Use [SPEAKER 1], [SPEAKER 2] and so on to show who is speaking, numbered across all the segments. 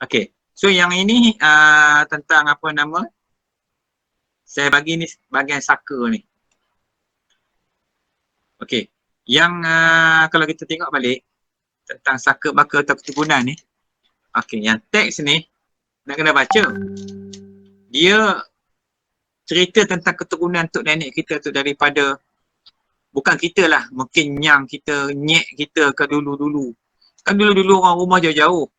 [SPEAKER 1] Okey. So yang ini tentang apa nama? Saya bagi ni bahagian saka ni. Okey. Yang kalau kita tengok balik tentang saka baka atau keturunan ni. Okey, yang teks ni nak kena baca. Dia cerita tentang keturunan tok nenek kita tu daripada bukan kita lah, mungkin nyang kita, nyek kita ke dulu-dulu. Kan dulu-dulu orang rumah jauh-jauh.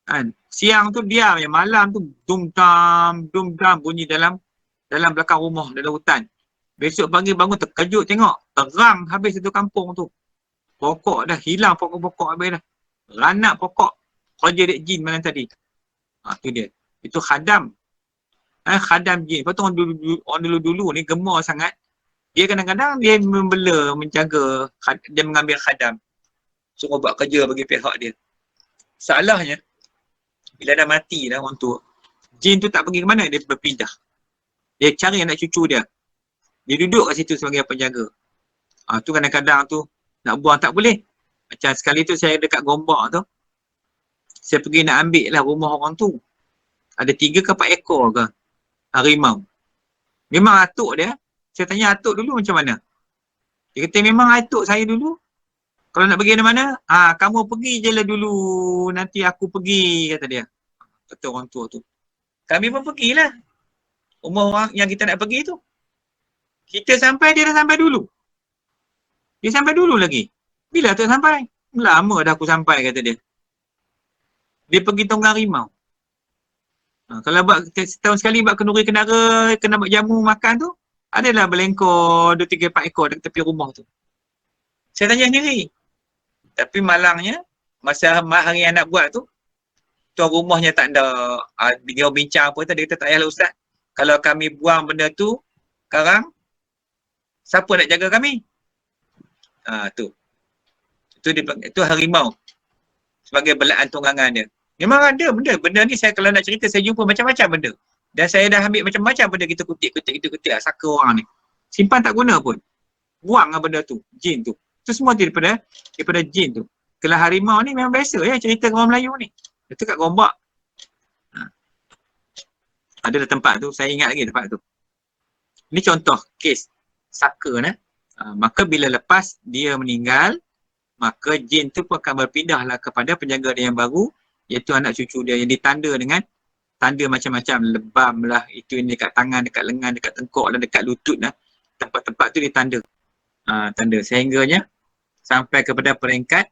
[SPEAKER 1] Kan? Siang tu diam je, malam tu dum dam bunyi dalam belakang rumah, dalam hutan. Besok pagi bangun terkejut tengok, terang habis satu kampung tu. Pokok dah hilang, pokok-pokok habis dah. Ranak pokok. Kerja dek jin malam tadi. Tu dia. Itu khadam. Khadam jin. Lepas tu orang dulu-dulu ni gemar sangat. Dia kadang-kadang dia membela, menjaga, dia mengambil khadam. Suruh buat kerja bagi pihak dia. Salahnya, bila dah mati dah orang tua, jin tu tak pergi ke mana, dia berpindah. Dia cari anak cucu dia. Dia duduk kat situ sebagai penjaga. Tu kadang-kadang tu nak buang tak boleh. Macam sekali tu saya dekat Gombak tu, saya pergi nak ambil lah rumah orang tu. Ada 3 ke 4 ekor ke harimau. Memang atuk dia. Saya tanya atuk dulu macam mana. Dia kata memang atuk saya dulu. Kalau nak pergi mana, kamu pergi je lah dulu. Nanti aku pergi, kata dia. Kata orang tua tu. Kami pun pergilah. Rumah orang yang kita nak pergi tu. Kita sampai, dia dah sampai dulu. Dia sampai dulu lagi. Bila tu sampai? Lama dah aku sampai, kata dia. Dia pergi tonggang harimau. Kalau buat setahun sekali buat kenduri kenara, kena buat jamu makan tu, adalah berlengkor 2, 3, 4 ekor dekat tepi rumah tu. Saya tanya sendiri. Tapi malangnya, masa hari yang nak buat tu, tuan rumahnya tak ada, dia bincang apa tu, dia kata tak payahlah ustaz. Kalau kami buang benda tu, sekarang, siapa nak jaga kami? Tu. Itu harimau. Sebagai belaan tunggangan dia. Memang ada benda ni saya kalau nak cerita, saya jumpa macam-macam benda. Dan saya dah ambil macam-macam benda kita kutip saka orang ni. Simpan tak guna pun. Buang lah benda tu, jin tu. Itu semua daripada jin tu. Kalau harimau ni memang biasa ya cerita orang Melayu ni. Itu kat Gombak. Adalah tempat tu, saya ingat lagi tempat tu. Ini contoh kes saka ni. Maka bila lepas dia meninggal, maka jin tu pun akan berpindahlah kepada penjaga dia yang baru, iaitu anak cucu dia yang ditanda dengan tanda macam-macam, lebam lah, itu ini dekat tangan, dekat lengan, dekat tengkok dan dekat lutut lah. Tempat-tempat tu ditanda. Tanda sehingganya sampai kepada peringkat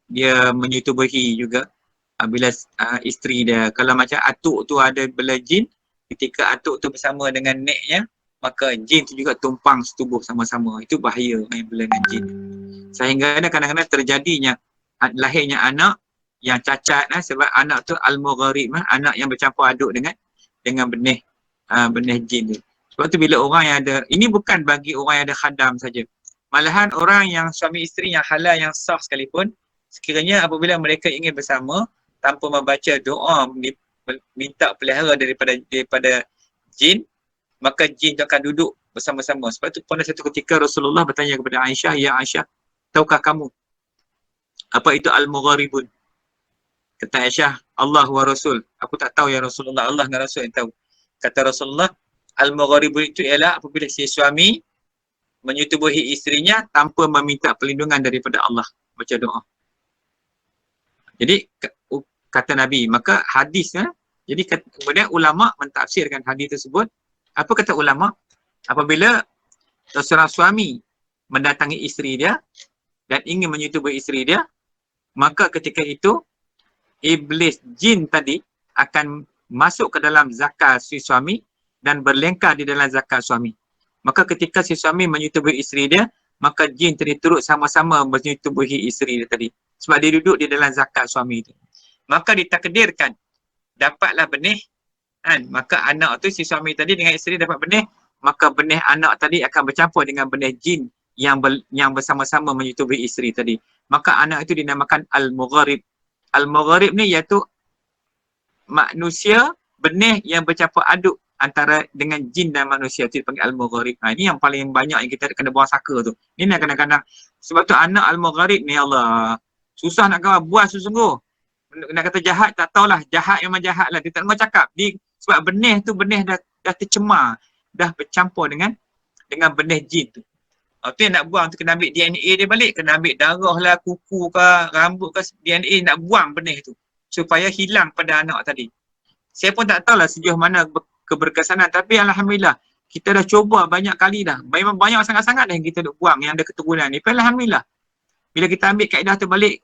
[SPEAKER 1] dia menyetubuhi juga bila isteri dia. Kalau macam atuk tu ada bela jin, ketika atuk tu bersama dengan neknya, maka jin tu juga tumpang setubuh sama-sama. Itu bahaya main bela dengan jin. Sehingga kadang-kadang terjadinya lahirnya anak yang cacat sebab anak tu al-mugharib, anak yang bercampur aduk dengan benih jin tu. Sebab tu bila orang yang ada, ini bukan bagi orang yang ada khadam saja. Malahan orang yang suami isteri yang halal yang sah sekalipun, sekiranya apabila mereka ingin bersama tanpa membaca doa minta pelihara daripada jin, maka jin tu akan duduk bersama-sama. Sebab tu pada satu ketika Rasulullah bertanya kepada Aisyah, "Ya Aisyah, tahukah kamu apa itu al-mugharibun?" Kata Aisyah, "Allah wa Rasul." "Aku tak tahu ya Rasulullah, Allah dan Rasul yang tahu." Kata Rasulullah, al-mugharibun itu ialah apabila si suami menyetubuhi isterinya tanpa meminta perlindungan daripada Allah, baca doa. Jadi kata Nabi, maka hadisnya, jadi kemudian ulama mentafsirkan hadis tersebut. Apa kata ulama? Apabila seorang suami mendatangi isteri dia dan ingin menyetubuhi isteri dia, maka ketika itu iblis jin tadi akan masuk ke dalam zakar si suami dan berlengkar di dalam zakar suami. Maka ketika si suami menyetubuhi isteri dia, maka jin tadi turut sama-sama menyetubuhi isteri dia tadi. Sebab dia duduk di dalam zakar suami itu. Maka ditakdirkan dapatlah benih, kan? Maka anak tu si suami tadi dengan isteri dapat benih, maka benih anak tadi akan bercampur dengan benih jin yang bersama-sama menyetubuhi isteri tadi. Maka anak itu dinamakan al-mugharib. Al-mugharib ni iaitu manusia benih yang bercampur aduk antara dengan jin dan manusia, itu dipanggil al-mugharib. Ini yang paling banyak yang kita kena buang saka tu. Ini kadang-kadang sebab tu anak al-mugharib ni Allah susah nak kawal, buas sungguh. Nak kata jahat, tak tahulah. Jahat memang jahat lah. Dia tak mau cakap. Sebab benih tu, benih dah tercemar. Dah bercampur dengan benih jin tu. Tu yang nak buang tu, kena ambil DNA dia balik. Kena ambil darah lah, kuku ke, rambut ke, DNA nak buang benih tu. Supaya hilang pada anak tadi. Saya pun tak tahulah sejauh mana keberkesanan. Tapi Alhamdulillah, kita dah cuba banyak kali dah. Memang banyak sangat-sangat dah yang kita duk buang yang ada keturunan ni. Tapi Alhamdulillah, bila kita ambil kaedah tu balik,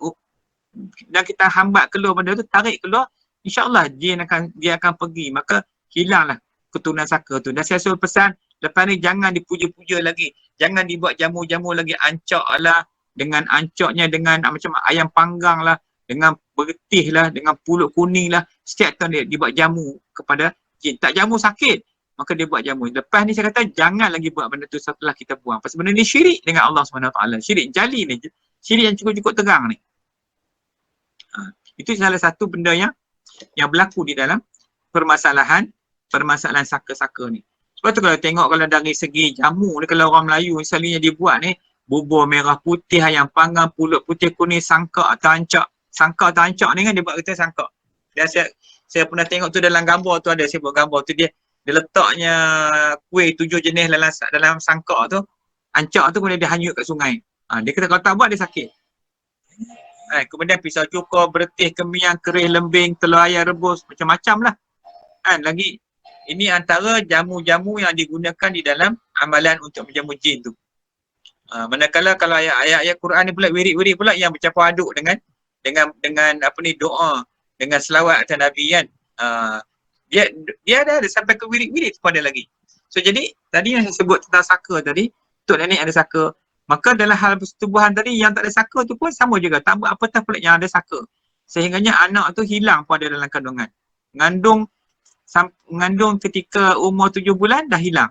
[SPEAKER 1] dan kita hambat keluar benda tu, tarik keluar, insyaAllah dia akan pergi. Maka hilanglah keturunan saka tu. Dan saya suruh pesan, lepas ni jangan dipuja-puja lagi. Jangan dibuat jamu-jamu lagi, ancak lah. Dengan ancaknya, dengan macam ayam panggang lah. Dengan bergetih lah, dengan pulut kuning lah. Setiap tahun dia dibuat jamu kepada jin. Tak jamu sakit, maka dia buat jamu. Lepas ni saya kata, jangan lagi buat benda tu setelah kita buang. Pasal benda ni syirik dengan Allah SWT. Syirik jali ni. Syirik yang cukup-cukup terang ni. Itu salah satu benda yang berlaku di dalam permasalahan saka-saka ni. Sebab tu kalau tengok, kalau dari segi jamu ni, kalau orang Melayu misalnya dia buat ni, bubur merah putih, ayam panggang, pulut putih kuning, sangkak atau ancak. Sangkak atau ancak ni kan dia buat kita sangkak. Dan saya pernah tengok tu dalam gambar tu ada, saya buat gambar tu dia letaknya kuih 7 jenis dalam sangkak tu. Ancak tu kemudian dia hanyut kat sungai. Dia kata kalau tak buat dia sakit. Kemudian pisau cukur, beretih, kemiang, kerih, lembing, telur ayam rebus, macam-macam lah. Lagi, ini antara jamu-jamu yang digunakan di dalam amalan untuk menjamu jin tu. Manakala kalau ayat-ayat Quran ni pula, wirid-wirid pula yang bercampur aduk dengan apa ni, doa, dengan selawat atas Nabi kan. Dia ada sampai ke wirid-wirid pun ada lagi. So jadi, tadi yang saya sebut tentang saka tadi, Tok Nenek ada saka. Maka dalam hal persetubuhan tadi, yang tak ada saka tu pun sama juga. Tak buat apatah pula yang ada saka. Sehingganya anak tu hilang pada dalam kandungan. Mengandung ketika umur 7 bulan dah hilang.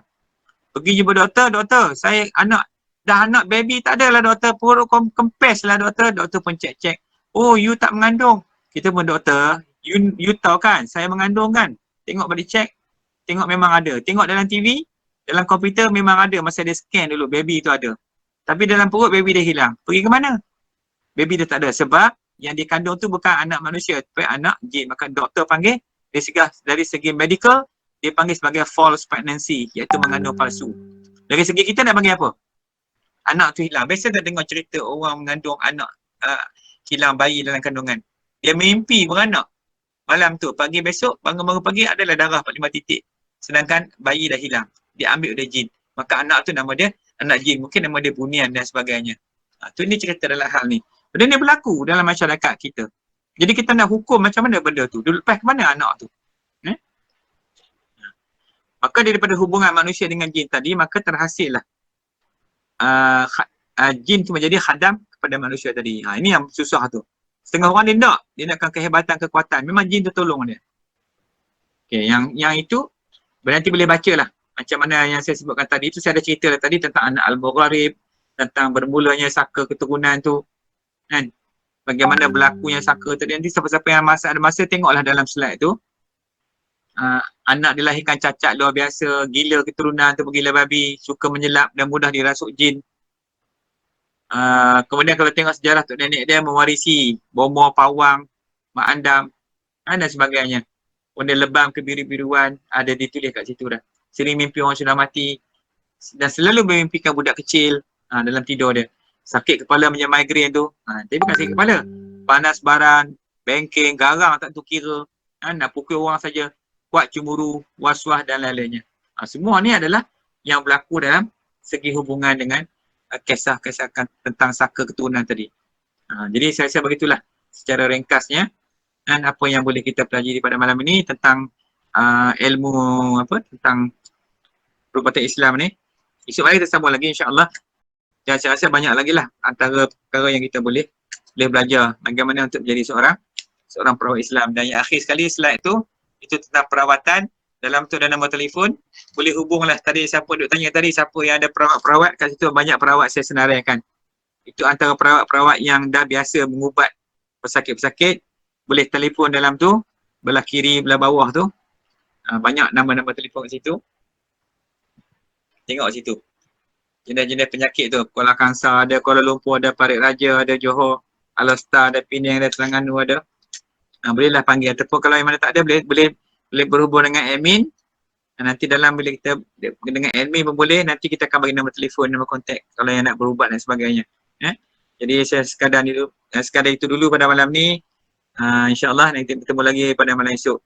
[SPEAKER 1] Pergi jumpa doktor, saya anak baby tak adalah doktor, perut kempes lah doktor pun cek. Oh, you tak mengandung. Kita pun doktor, you tahu kan, saya mengandung kan. Tengok balik cek, tengok memang ada. Tengok dalam TV, dalam komputer memang ada, masa dia scan dulu, baby tu ada. Tapi dalam perut baby dia hilang. Pergi ke mana? Baby dia tak ada. Sebab yang dikandung tu bukan anak manusia, tapi anak jin. Maka doktor panggil, dari segi medical, dia panggil sebagai false pregnancy, iaitu mengandung palsu. Dari segi kita nak panggil apa? Anak tu hilang. Biasa tak dengar cerita orang mengandung anak hilang bayi dalam kandungan. Dia mimpi beranak. Malam tu, pagi besok, bangun-bangun pagi adalah darah 45 titik. Sedangkan bayi dah hilang. Dia ambil oleh jin. Maka anak tu nama dia anak jin. Mungkin nama dia Bunian dan sebagainya. Tu ni cerita dalam hal ni. Benda ni berlaku dalam masyarakat kita. Jadi kita nak hukum macam mana benda tu? Dia lepas ke mana anak tu? Maka daripada hubungan manusia dengan jin tadi, maka terhasillah jin tu menjadi khadam kepada manusia tadi. Ini yang susah tu. Setengah orang dia nak. Dia nakkan kehebatan, kekuatan. Memang jin tu tolong dia. Okay, yang itu nanti boleh baca lah. Macam mana yang saya sebutkan tadi, itu saya ada cerita lah tadi tentang anak Al-Mugharib, tentang bermulanya saka keturunan tu. Kan? Bagaimana berlakunya saka tadi. Nanti siapa-siapa yang ada masa tengoklah dalam slide tu. Anak dilahirkan cacat luar biasa, gila keturunan tu, gila babi, suka menyelap dan mudah dirasuk jin. Kemudian kalau tengok sejarah Tok Nenek dia mewarisi bomoh, pawang, mak andam dan sebagainya. Kemudian lebam kebiru-biruan ada ditulis kat situ dah. Sering mimpi orang sudah mati dan selalu memimpikan budak kecil dalam tidur dia. Sakit kepala macam migraine tu. Tapi bukan sakit kepala. Panas baran, bengking, garang tak tu kira. Nak pukul orang saja. Kuat cemburu, was-was dan lain-lainnya. Semua ni adalah yang berlaku dalam segi hubungan dengan kisah-kisah tentang saka keturunan tadi. Jadi saya rasa begitulah secara ringkasnya dan apa yang boleh kita pelajari pada malam ini tentang ilmu tentang perubatan Islam ni. Esok hari kita sambung lagi insya-Allah. Dan saya rasa banyak lagi lah antara perkara yang kita boleh belajar bagaimana untuk menjadi seorang perawat Islam. Dan yang akhir sekali slide tu, itu tentang perawatan dalam tu dan nombor telefon. Boleh hubunglah tadi siapa duk tanya tadi, siapa yang ada perawat-perawat kat situ, banyak perawat saya senaraikan. Itu antara perawat-perawat yang dah biasa mengubat pesakit-pesakit. Boleh telefon dalam tu, belah kiri, belah bawah tu. Banyak nama-nama telefon kat situ. Tengok situ. Jenis-jenis penyakit tu. Kuala Kangsar ada, Kuala Lumpur ada, Parit Raja ada, Johor, Alor Star ada, Penang ada, Terengganu ada. Bolehlah panggil, ataupun kalau yang mana tak ada boleh berhubung dengan admin. Nanti dalam bila kita dengan admin pun boleh, nanti kita akan bagi nombor telefon, nombor kontak kalau yang nak berubat dan sebagainya. Jadi saya sekadar itu dulu pada malam ni. InsyaAllah nanti bertemu lagi pada malam esok.